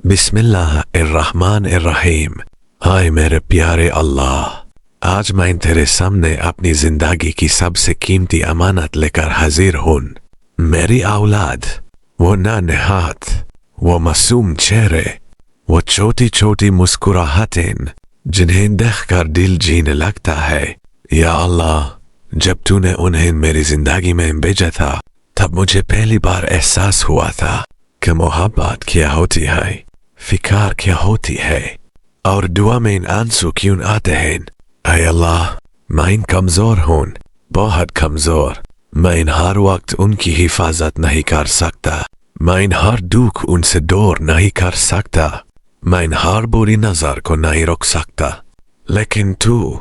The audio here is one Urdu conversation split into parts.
بسم اللہ الرحمن الرحیم۔ ہائے میرے پیارے اللہ، آج میں تیرے سامنے اپنی زندگی کی سب سے قیمتی امانت لے کر حاضر ہوں۔ میری اولاد، وہ نانہات، وہ معصوم چہرے، وہ چھوٹی چھوٹی مسکراہٹیں جنہیں دیکھ کر دل جینے لگتا ہے۔ یا اللہ، جب تو نے انہیں میری زندگی میں بھیجا تھا تب مجھے پہلی بار احساس ہوا تھا کہ محبت کیا ہوتی ہے، فکر کیا ہوتی ہے، اور دعا میں آنسو کیوں آتے ہیں۔ اے اللہ، میں کمزور ہوں، بہت کمزور۔ میں ہر وقت ان کی حفاظت نہیں کر سکتا، میں ہر دکھ ان سے دور نہیں کر سکتا، میں ہر بری نظر کو نہیں روک سکتا، لیکن تو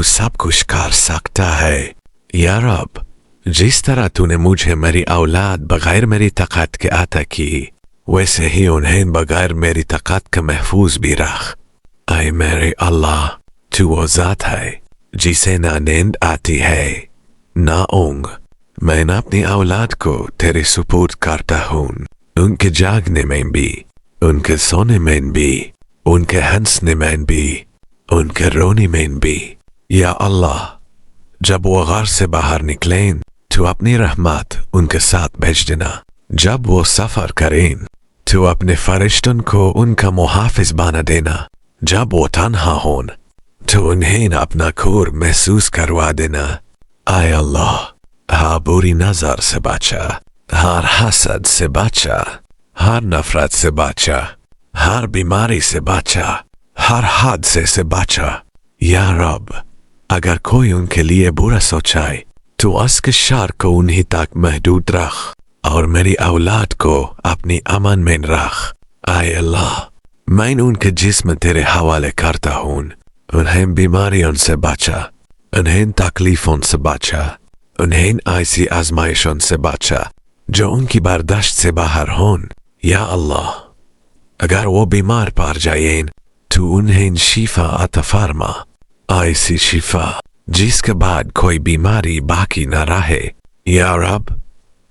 سب کچھ کر سکتا ہے۔ یا رب، جس طرح تو نے مجھے میری اولاد بغیر میری طاقت کے عطا کی، ویسے ہی انہیں بغیر میری طاقت کے محفوظ بھی رکھ۔ اے میرے اللہ، تو وہ ذات ہے جسے نہ نیند آتی ہے نہ اونگ۔ میں اپنی اولاد کو تیرے سپرد کرتا ہوں، ان کے جاگنے میں بھی، ان کے سونے میں بھی، ان کے ہنسنے میں بھی، ان کے رونے میں بھی۔ یا اللہ، جب وہ گھر سے باہر نکلیں تو اپنی رحمت ان کے ساتھ بھیج دینا۔ جب وہ سفر کریں تو اپنے فرشتوں کو ان کا محافظ بنا دینا۔ جب وہ تنہا ہوں تو انہیں اپنا کور محسوس کروا دینا۔ اے اللہ، ہر بری نظر سے بچا، ہر حسد سے بچا، ہر نفرت سے بچا، ہر بیماری سے بچا، ہر حادثے سے بچا۔ یا رب، اگر کوئی ان کے لیے برا سوچائے تو اس کے شر کو انہی تک محدود رکھ، اور میری اولاد کو اپنی امن میں رکھ۔ اے اللہ، میں ان کے جسم تیرے حوالے کرتا ہوں، انہیں بیماریوں سے بچا، انہیں تکلیفوں سے بچا، انہیں ایسی آزمائشوں سے بچا جو ان کی برداشت سے باہر ہوں۔ یا اللہ، اگر وہ بیمار پڑ جائیں تو انہیں شفا عطا فرما، ایسی شفا جس کے بعد کوئی بیماری باقی نہ رہے۔ یا رب،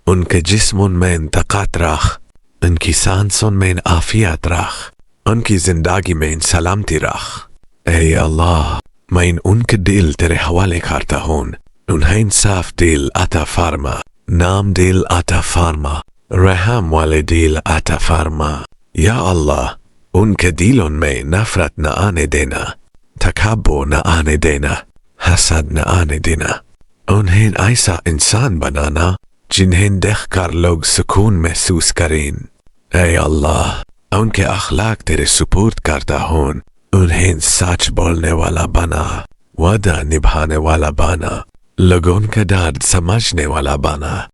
ان کے جسموں میں طاقت رکھ، ان کی سانسوں میں عافیت رکھ، ان کی زندگی میں سلامتی رکھ۔ اے اللہ، میں ان کے دل تیرے حوالے کرتا ہوں، انہیں صاف دل عطا فرما، نام دل عطا فرما، رحم والے دل عطا فرما۔ یا اللہ، ان کے دلوں میں نفرت نہ آنے دینا، تکبر نہ آنے دینا، حسد نہ آنے دینا۔ انہیں ایسا انسان بنانا جنہیں دیکھ کر لوگ سکون محسوس کریں۔ اے اللہ، ان کے اخلاق تیرے سپرد کرتا ہوں، انہیں سچ بولنے والا بنا، وعدہ نبھانے والا بنا، لوگوں کا درد سمجھنے والا بنا۔